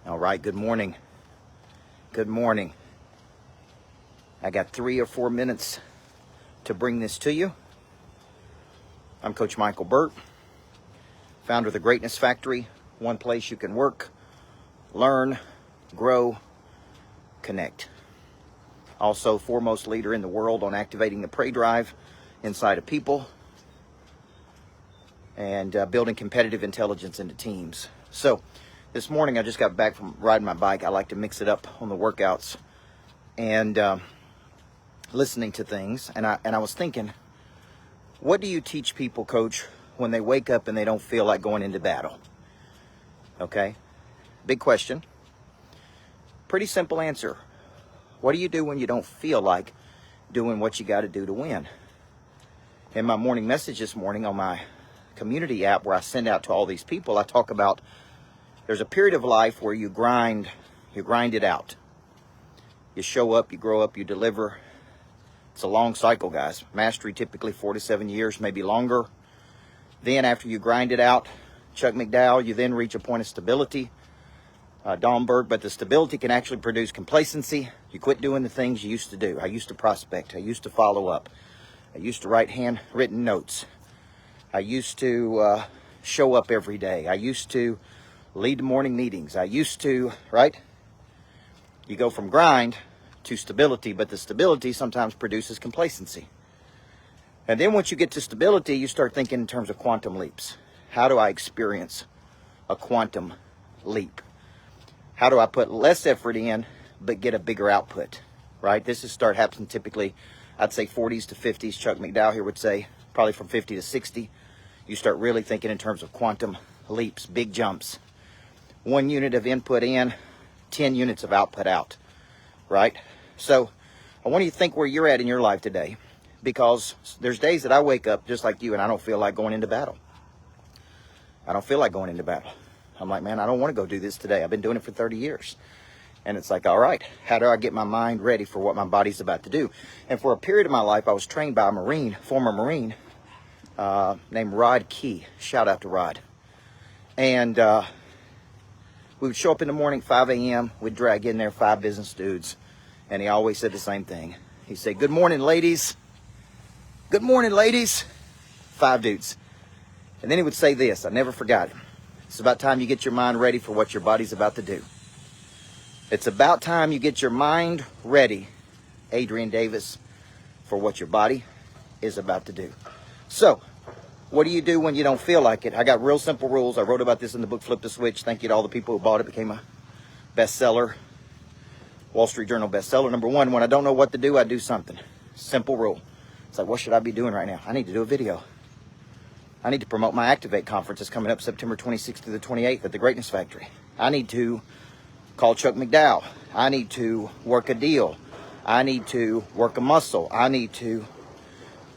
All right, good morning. Good morning. I got 3 or 4 minutes to bring this to you. I'm Coach Michael Burt, founder of the Greatness Factory, one place you can work, learn, grow, connect. Also, foremost leader in the world on activating the prey drive inside of people and building competitive intelligence into teams. So, this morning I just got back from riding my bike. I like to mix it up on the workouts and listening to things. And I was thinking, what do you teach people, Coach, when they wake up and they don't feel like going into battle? Okay, big question. Pretty simple answer. What do you do when you don't feel like doing what you got to do to win? In my morning message this morning on my community app where I send out to all these people, I talk about there's a period of life where you grind it out. You show up, you grow up, you deliver. It's a long cycle, guys. Mastery typically 4 to 7 years, maybe longer. Then after you grind it out, Chuck McDowell, you then reach a point of stability. Domberg, but the stability can actually produce complacency. You quit doing the things you used to do. I used to prospect. I used to follow up. I used to write handwritten notes. I used to show up every day. I used to lead the morning meetings. I used to, right? You go from grind to stability, but the stability sometimes produces complacency. And then once you get to stability, you start thinking in terms of quantum leaps. How do I experience a quantum leap? How do I put less effort in, but get a bigger output, right? This is start happening typically, I'd say 40s to 50s. Chuck McDowell here would say probably from 50 to 60. You start really thinking in terms of quantum leaps, big jumps. 1 unit of input in, 10 units of output out, right? So I want you to think where you're at in your life today, because there's days that I wake up just like you and I don't feel like going into battle. I don't feel like going into battle. I'm like, man, I don't want to go do this today. I've been doing it for 30 years. And it's like, all right, how do I get my mind ready for what my body's about to do? And for a period of my life, I was trained by a former Marine named Rod Key. Shout out to Rod. And we would show up in the morning, 5 a.m. We'd drag in there 5 business dudes. And he always said the same thing. He'd say, good morning, ladies. Good morning, ladies. 5 dudes. And then he would say this. I never forgot it. It's about time you get your mind ready for what your body's about to do. It's about time you get your mind ready, Adrian Davis, for what your body is about to do. So, what do you do when you don't feel like it? I got real simple rules. I wrote about this in the book, Flip the Switch. Thank you to all the people who bought it. It became a bestseller, Wall Street Journal bestseller. Number 1, when I don't know what to do, I do something. Simple rule. It's like, what should I be doing right now? I need to do a video. I need to promote my Activate conference that's coming up September 26th through the 28th at the Greatness Factory. I need to call Chuck McDowell. I need to work a deal. I need to work a muscle. I need to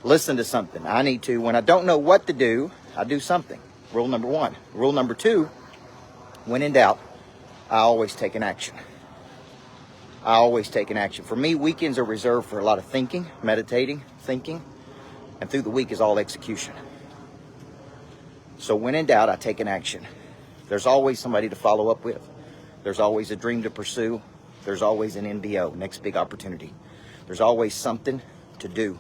listen to something. I need to, when I don't know what to do, I do something. Rule number 1. Rule number 2, when in doubt, I always take an action. I always take an action. For me, weekends are reserved for a lot of thinking, meditating, thinking, and through the week is all execution. So when in doubt, I take an action. There's always somebody to follow up with. There's always a dream to pursue. There's always an NBO, next big opportunity. There's always something to do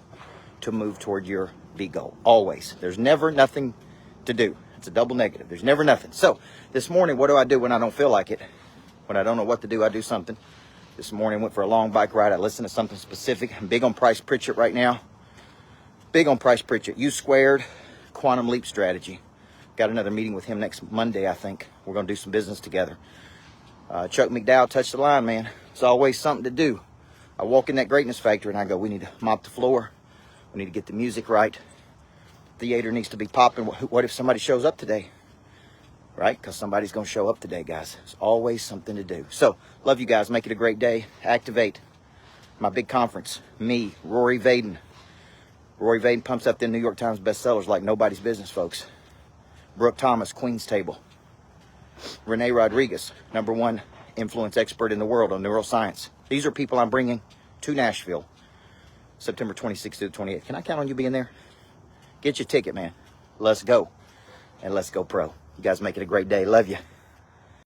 to move toward your big goal. Always. There's never nothing to do. It's a double negative. There's never nothing. So this morning, what do I do when I don't feel like it? When I don't know what to do, I do something. This morning, I went for a long bike ride. I listened to something specific. I'm big on Price Pritchett right now. Big on Price Pritchett. U squared, quantum leap strategy. Got another meeting with him next Monday, I think. We're going to do some business together. Chuck McDowell touched the line, man. It's always something to do. I walk in that Greatness Factory and I go, we need to mop the floor. We need to get the music right. Theater needs to be popping. What if somebody shows up today? Right? Because somebody's going to show up today, guys. There's always something to do. So, love you guys. Make it a great day. Activate. My big conference. Me, Rory Vaden. Rory Vaden pumps up the New York Times bestsellers like nobody's business, folks. Brooke Thomas, Queen's Table. Renee Rodriguez, #1 influence expert in the world on neuroscience. These are people I'm bringing to Nashville, September 26th to the 28th. Can I count on you being there? Get your ticket, man. Let's go. And let's go pro. You guys make it a great day. Love you.